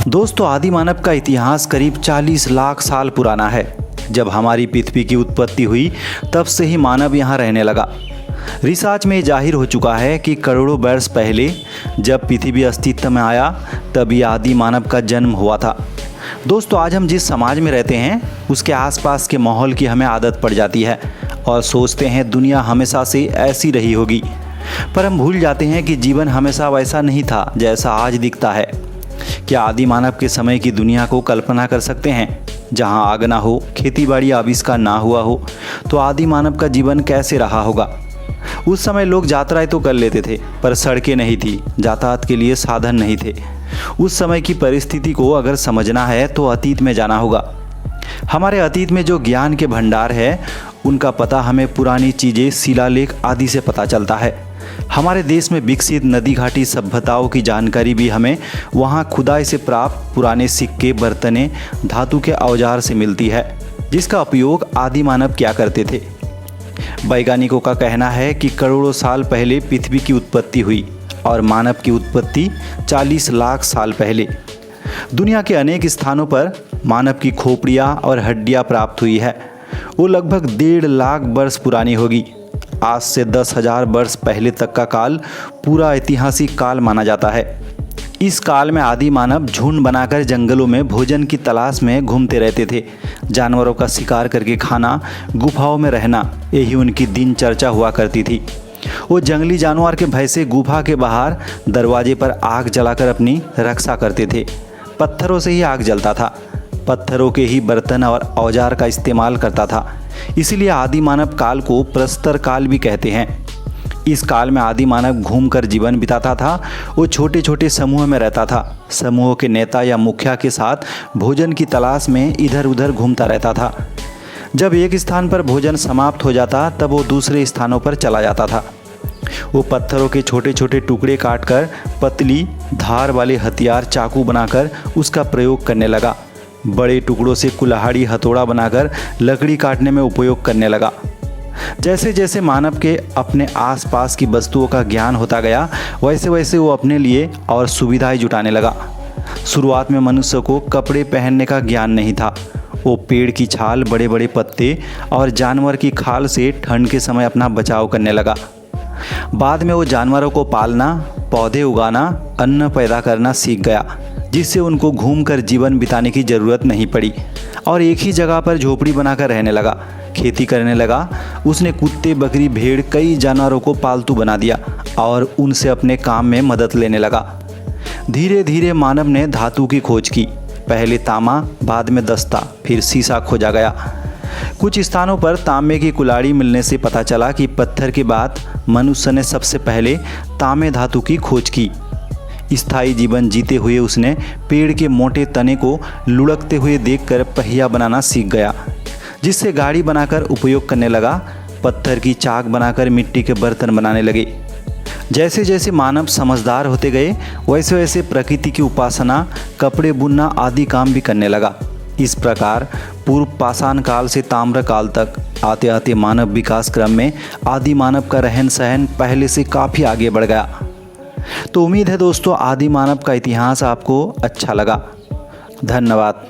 दोस्तों, आदि मानव का इतिहास करीब 40 लाख साल पुराना है। जब हमारी पृथ्वी की उत्पत्ति हुई तब से ही मानव यहाँ रहने लगा। रिसर्च में जाहिर हो चुका है कि करोड़ों वर्ष पहले जब पृथ्वी अस्तित्व में आया तभी आदि मानव का जन्म हुआ था। दोस्तों, आज हम जिस समाज में रहते हैं उसके आसपास के माहौल की हमें आदत पड़ जाती है और सोचते हैं दुनिया हमेशा से ऐसी रही होगी, पर हम भूल जाते हैं कि जीवन हमेशा वैसा नहीं था जैसा आज दिखता है। क्या आदि मानव के समय की दुनिया को कल्पना कर सकते हैं? जहां आग ना हो, खेतीबाड़ी आविष्कार ना हुआ हो, तो आदि मानव का जीवन कैसे रहा होगा? उस समय लोग यात्राएं तो कर लेते थे, पर सड़कें नहीं थी, यातायात के लिए साधन नहीं थे। उस समय की परिस्थिति को अगर समझना है तो अतीत में जाना होगा। हमारे अतीत में जो ज्ञान के भंडार है उनका पता हमें पुरानी चीज़ें, शिलालेख आदि से पता चलता है। हमारे देश में विकसित नदी घाटी सभ्यताओं की जानकारी भी हमें वहाँ खुदाई से प्राप्त पुराने सिक्के, बर्तनें, धातु के औजार से मिलती है, जिसका उपयोग आदि मानव किया करते थे। वैज्ञानिकों का कहना है कि करोड़ों साल पहले पृथ्वी की उत्पत्ति हुई और मानव की उत्पत्ति 40 लाख साल पहले। दुनिया के अनेक स्थानों पर मानव की खोपड़ियाँ और हड्डियाँ प्राप्त हुई है। वो लगभग 1.5 लाख वर्ष पुरानी होगी। आज से 10,000 वर्ष पहले तक का काल पूरा ऐतिहासिक काल माना जाता है। इस काल में आदि मानव झुंड बनाकर जंगलों में भोजन की तलाश में घूमते रहते थे। जानवरों का शिकार करके खाना, गुफाओं में रहना, यही उनकी दिनचर्या हुआ करती थी। वो जंगली जानवर के भय से गुफा के बाहर दरवाजे पर आग जलाकर अपनी रक्षा करते थे। पत्थरों से ही आग जलता था, पत्थरों के ही बर्तन और औजार का इस्तेमाल करता था। इसीलिए आदि मानव काल को प्रस्तर काल भी कहते हैं। इस काल में आदि मानव घूमकर जीवन बिताता था। वो छोटे छोटे समूह में रहता था। समूहों के नेता या मुखिया के साथ भोजन की तलाश में इधर उधर घूमता रहता था। जब एक स्थान पर भोजन समाप्त हो जाता तब वो दूसरे स्थानों पर चला जाता था। वो पत्थरों के छोटे छोटे टुकड़े काटकर पतली धार वाले हथियार, चाकू बनाकर उसका प्रयोग करने लगा। बड़े टुकड़ों से कुल्हाड़ी, हथौड़ा बनाकर लकड़ी काटने में उपयोग करने लगा। जैसे जैसे मानव के अपने आसपास की वस्तुओं का ज्ञान होता गया, वैसे वैसे वो अपने लिए और सुविधाएं जुटाने लगा। शुरुआत में मनुष्य को कपड़े पहनने का ज्ञान नहीं था। वो पेड़ की छाल, बड़े बड़े पत्ते और जानवर की खाल से ठंड के समय अपना बचाव करने लगा। बाद में वो जानवरों को पालना, पौधे उगाना, अन्न पैदा करना सीख गया, जिससे उनको घूमकर जीवन बिताने की ज़रूरत नहीं पड़ी और एक ही जगह पर झोपड़ी बनाकर रहने लगा। खेती करने लगा। उसने कुत्ते, बकरी, भेड़, कई जानवरों को पालतू बना दिया और उनसे अपने काम में मदद लेने लगा। धीरे धीरे मानव ने धातु की खोज की। पहले तांबा, बाद में दस्ता, फिर शीशा खोजा गया। कुछ स्थानों पर तांबे की कुल्हाड़ी मिलने से पता चला कि पत्थर के बाद मनुष्य ने सबसे पहले तांबे धातु की खोज की। स्थायी जीवन जीते हुए उसने पेड़ के मोटे तने को लुढ़कते हुए देखकर पहिया बनाना सीख गया, जिससे गाड़ी बनाकर उपयोग करने लगा। पत्थर की चाक बनाकर मिट्टी के बर्तन बनाने लगे। जैसे जैसे मानव समझदार होते गए वैसे वैसे प्रकृति की उपासना, कपड़े बुनना आदि काम भी करने लगा। इस प्रकार पूर्व पाषाण काल से ताम्र काल तक आते आते मानव विकास क्रम में आदि मानव का रहन सहन पहले से काफ़ी आगे बढ़ गया। तो उम्मीद है दोस्तों आदि मानव का इतिहास आपको अच्छा लगा। धन्यवाद।